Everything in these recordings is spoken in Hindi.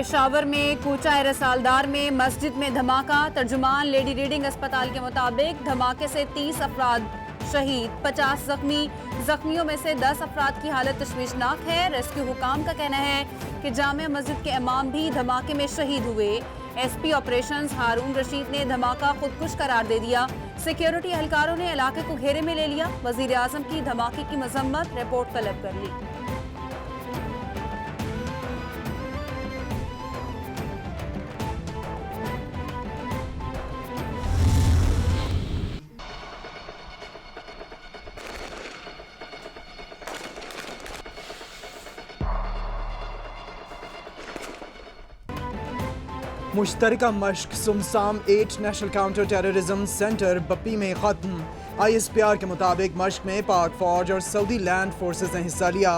पेशावर में कूचा रसालदार में मस्जिद में धमाका। तर्जुमान लेडी रीडिंग अस्पताल के मुताबिक धमाके से 30 अफराद शहीद, 50 जख्मी। जख्मियों में से 10 अफराद की हालत तशवीशनाक है। रेस्क्यू हुकाम का कहना है कि जामिया मस्जिद के इमाम भी धमाके में शहीद हुए। एसपी ऑपरेशंस हारून रशीद ने धमाका खुदकुश करार दे दिया। सिक्योरिटी एहलकारों ने इलाके को घेरे में ले लिया। वजीर आजम की धमाके की मजम्मत, रिपोर्ट तलब कर ली। मुश्तरका मश्क सुमसाम 8 national counter terrorism centre Bappi में खत्म। ISPR के मुताबिक मश्क में पाक फौज और सऊदी लैंड फोर्सेस ने हिस्सा लिया।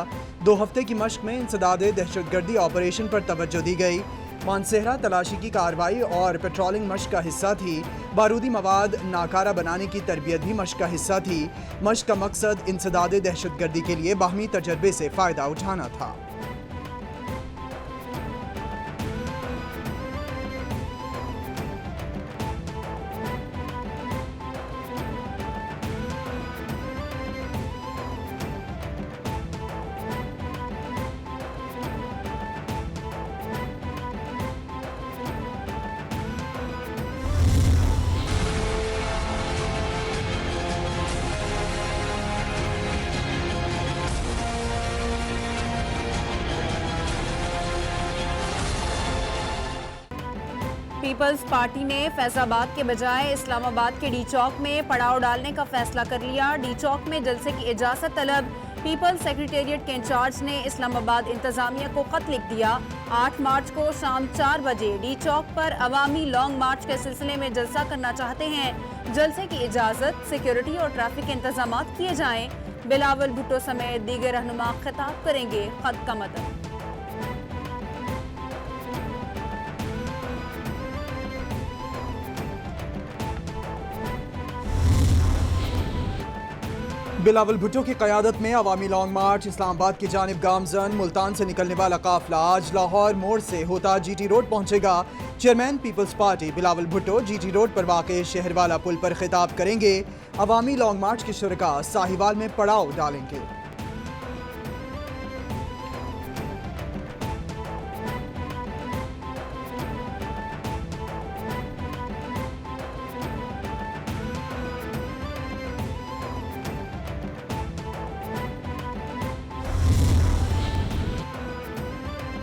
2 हफ्ते की मश्क में इंसदाद दहशतगर्दी ऑपरेशन पर तवज्जो दी गई। मानसेहरा तलाशी की कार्रवाई और पेट्रोलिंग मश्क का हिस्सा थी। बारूदी मवाद नाकारा बनाने की तरबियत भी मश्क का हिस्सा थी। मश्क का मकसद इंसदाद दहशतगर्दी के लिए बाहमी तजर्बे से फ़ायदा उठाना था। पीपल्स पार्टी ने फैजाबाद के बजाय इस्लामाबाद के डी चौक में पड़ाव डालने का फैसला कर लिया। डी चौक में जलसे की इजाजत तलब। पीपल्स सेक्रेटेरिएट के इंचार्ज ने इस्लामाबाद इंतजामिया को खत लिख दिया। 8 मार्च को शाम 4 बजे डी चौक पर अवामी लॉन्ग मार्च के सिलसिले में जलसा करना चाहते हैं। जलसे की इजाजत, सिक्योरिटी और ट्रैफिक के इंतजाम किए जाएं। बिलावल भुट्टो समेत दीगर रहनुमा खिताब करेंगे। खत का मतलब बिलावल भुट्टो की क़यादत में अवामी लॉन्ग मार्च इस्लामाबाद की जानिब गामजन। मुल्तान से निकलने वाला काफिला आज लाहौर मोड़ से होता GT रोड पहुंचेगा। Chairman Peoples Party Bilawal Bhutto GT road पर वाक़े शहरवाला पुल पर खिताब करेंगे। अवामी लॉन्ग मार्च के शुरका साहिवाल में पड़ाव डालेंगे।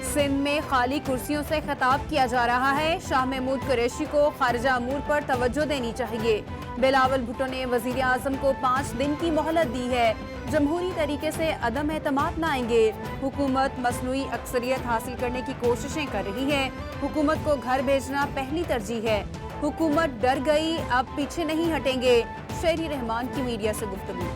सिंध में खाली कुर्सियों से खिताब किया जा रहा है। शाह महमूद कुरैशी को खारजा अमूर पर तवज्जो देनी चाहिए। बिलावल भुट्टो ने वजीर आजम को 5 दिन की मोहलत दी है। जमहूरी तरीके से अदम एतमाद न आएंगे। हुकूमत मसनूई अक्सरियत हासिल करने की कोशिशें कर रही है। हुकूमत को घर भेजना पहली तरजीह है। हुकूमत डर गई, अब पीछे नहीं हटेंगे। शहरी रहमान की मीडिया से गुफ्तगू।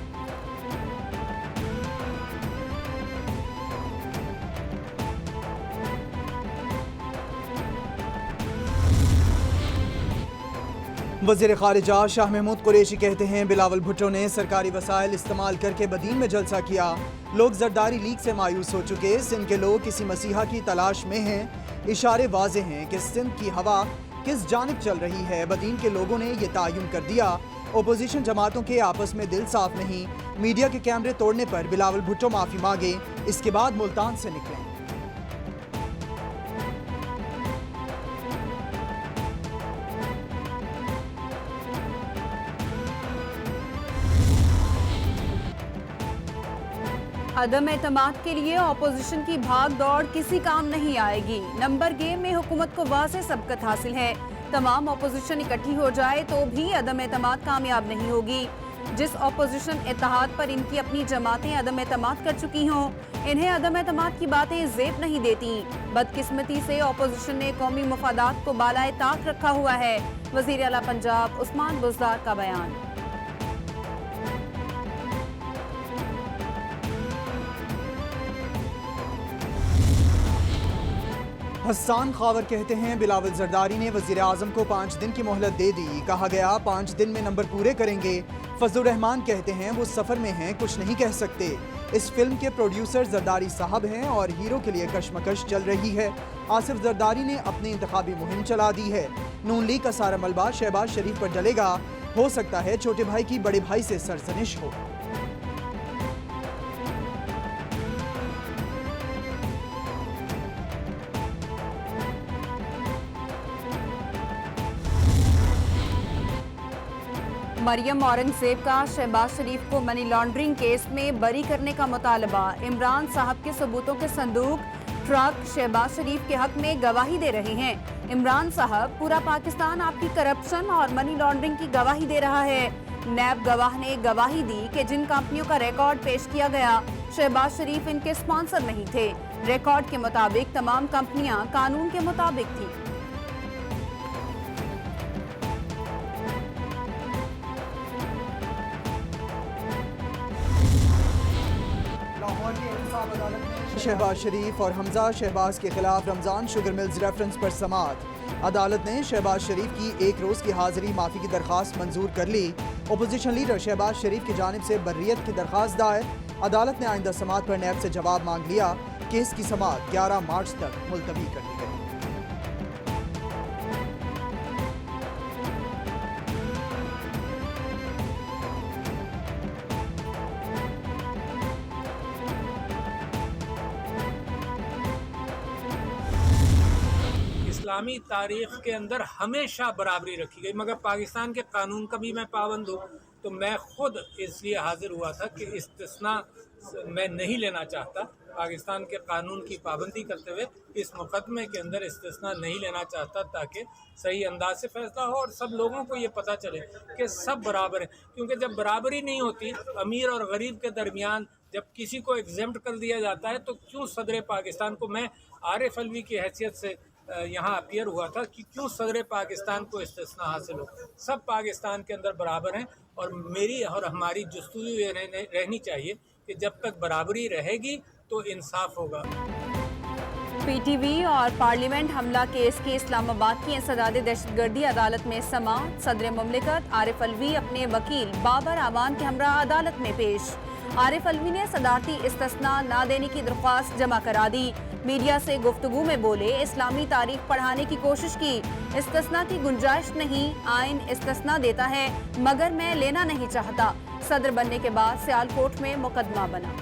वज़ीर ख़ारिजा शाह महमूद कुरैशी कहते हैं बिलावल भुट्टो ने सरकारी वसाइल इस्तेमाल करके बदीन में जलसा किया। लोग जरदारी लीग से मायूस हो चुके। सिंध के लोग किसी मसीहा की तलाश में हैं। इशारे वाज़े हैं कि सिंध की हवा किस जानिब चल रही है। बदीन के लोगों ने ये तायुन कर दिया। ओपोजिशन जमातों के आपस में दिल साफ नहीं। मीडिया के कैमरे तोड़ने पर बिलावल भुट्टो माफ़ी मांगे, इसके बाद मुल्तान से निकलें। अदम एतमाद के लिए अपोजिशन की भाग दौड़ किसी काम नहीं आएगी। नंबर गेम में हुकूमत को वाज़ेह सबकत हासिल है। तमाम अपोजिशन इकट्ठी हो जाए तो भी अदम एतमाद कामयाब नहीं होगी। जिस अपोजिशन इत्तेहाद पर इनकी अपनी जमातें अदम एतमाद कर चुकी हों, इन्हें अदम एतमाद की बातें जेब नहीं देती। बदकिस्मती से अपोजिशन ने कौमी मफादात को बालाए ताक रखा हुआ है। वज़ीर आला पंजाब उस्मान बुज़दार का बयान। हसन खावर कहते हैं बिलावल जरदारी ने वजीर आजम को 5 दिन की मोहलत दे दी। कहा गया 5 दिन में नंबर पूरे करेंगे। फजलुर रहमान कहते हैं वो सफर में हैं, कुछ नहीं कह सकते। इस फिल्म के प्रोड्यूसर जरदारी साहब हैं और हीरो के लिए कशमकश चल रही है। आसिफ जरदारी ने अपनी इंतखाबी मुहिम चला दी है। नून लीग का सारा मलबा शहबाज शरीफ पर डलेगा। हो सकता है छोटे भाई की बड़े भाई से सरजनिश हो। मरियम औरंगजेब का शहबाज शरीफ को मनी लॉन्ड्रिंग केस में बरी करने का मुतालबा। इमरान साहब के सबूतों के संदूक ट्रक शहबाज शरीफ के हक में गवाही दे रहे हैं। इमरान साहब, पूरा पाकिस्तान आपकी करप्शन और मनी लॉन्ड्रिंग की गवाही दे रहा है। नैब गवाह ने गवाही दी कि जिन कंपनियों का रिकॉर्ड पेश किया गया, शहबाज शरीफ इनके स्पॉन्सर नहीं थे। रिकॉर्ड के मुताबिक तमाम कंपनियां कानून के मुताबिक थी। शहबाज शरीफ और हमजा शहबाज के खिलाफ रमजान शुगर मिल्स रेफरेंस पर समाअत। अदालत ने शहबाज शरीफ की 1 रोज की हाजिरी माफी की दरखास्त मंजूर कर ली। अपोजिशन लीडर शहबाज शरीफ की जानिब से बर्रियत की दरखास्त दायर। अदालत ने आइंदा समाअत पर नैब से जवाब मांग लिया। केस की समाअत 11 मार्च तक मुलतवी कर दी गई। इस्लामी तारीख के अंदर हमेशा बराबरी रखी गई, मगर पाकिस्तान के कानून का भी मैं पाबंद हूँ, तो मैं खुद इसलिए हाजिर हुआ था कि इस्तिस्ना मैं नहीं लेना चाहता। पाकिस्तान के कानून की पाबंदी करते हुए इस मुकदमे के अंदर इस्तिस्ना नहीं लेना चाहता, ताकि सही अंदाज से फैसला हो और सब लोगों को ये पता चले कि सब बराबर हैं। क्योंकि जब बराबरी नहीं होती अमीर और गरीब के दरमियान, जब किसी को एग्जेम्प्ट कर दिया जाता है, तो क्यों सदर पाकिस्तान को, मैं आरिफ अलवी की हैसियत से यहाँ अपीयर हुआ था कि क्यों सदर पाकिस्तान को इस्तिस्ना हासिल हो। सब पाकिस्तान के अंदर बराबर हैं और मेरी और हमारी जुस्तजू ये रहनी चाहिए कि जब तक बराबरी रहेगी तो इंसाफ होगा। पीटीवी और पार्लियामेंट हमला केस के इस्लामाबाद की इंसदाद दहशतगर्दी अदालत में समाअत। सदर मुमलिकत आरिफ अलवी अपने वकील बाबर आवान के हमरा अदालत में पेश। आरिफ अलवी ने सदारती इस्तिस्ना न देने की दरख्वास्त जमा करा दी। मीडिया से गुफ्तगू में बोले, इस्लामी तारीख पढ़ाने की कोशिश की, इस्तिस्ना की गुंजाइश नहीं, आइन इस्तिस्ना देता है मगर मैं लेना नहीं चाहता। सदर बनने के बाद सियालकोट में मुकदमा बना।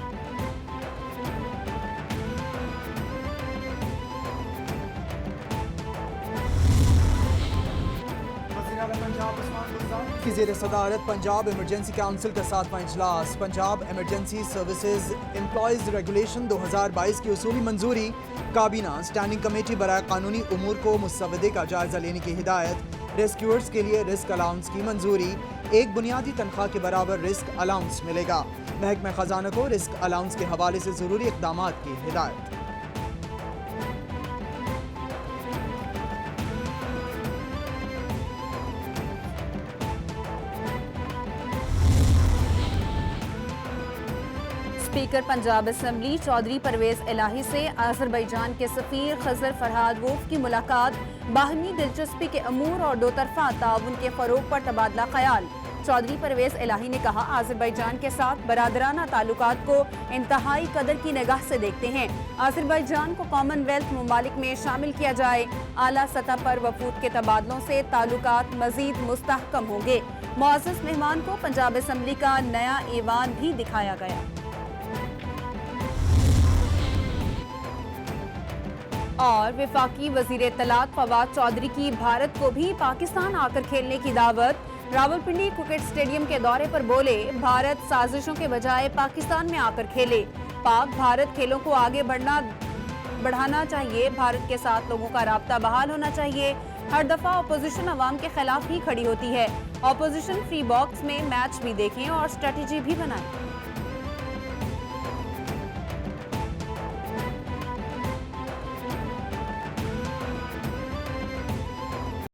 की ज़ेर सदारत पंजाब इमरजेंसी काउंसिल का 7वां इजलास। Punjab emergency services employees regulation 2022 की उसूली मंजूरी। काबीना स्टैंडिंग कमेटी बराए कानूनी उमूर को मुसवदे का जायजा लेने की हिदायत। रेस्क्यूअर्स के लिए रिस्क अलाउंस की मंजूरी। एक बुनियादी तनख्वाह के बराबर रिस्क अलाउंस मिलेगा। महकमा खजाना को रिस्क अलाउंस के हवाले से जरूरी इक़दाम की हिदायत। स्पीकर पंजाब असम्बली चौधरी परवेज इलाही से अजरबैजान के सफीर खजर फरहाद वोफ की मुलाकात। बाहमी दिलचस्पी के अमूर और दोतरफा ताउन के फरोग पर तबादला ख्याल। चौधरी परवेज इलाही ने कहा, अजरबैजान के साथ बरादराना ताल्लुकात को इंतहाई कदर की निगाह से देखते हैं। अजरबैजान को कॉमनवेल्थ ममालिक में शामिल किया जाए। आला सतह पर वफूद के तबादलों से ताल्लुकात मजीद मुस्तहकम होंगे। मुअज़्ज़ज़ मेहमान को पंजाब असम्बली का नया ईवान भी दिखाया गया। और विफाकी वजीर इत्तलात फवाद चौधरी की भारत को भी पाकिस्तान आकर खेलने की दावत। रावलपिंडी क्रिकेट स्टेडियम के दौरे पर बोले, भारत साजिशों के बजाय पाकिस्तान में आकर खेले। पाक भारत खेलों को आगे बढ़ाना चाहिए। भारत के साथ लोगों का राब्ता बहाल होना चाहिए। हर दफा अपोजिशन अवाम के खिलाफ ही खड़ी होती है। अपोजिशन फ्री बॉक्स में मैच भी देखें और स्ट्रेटेजी भी बनाएं।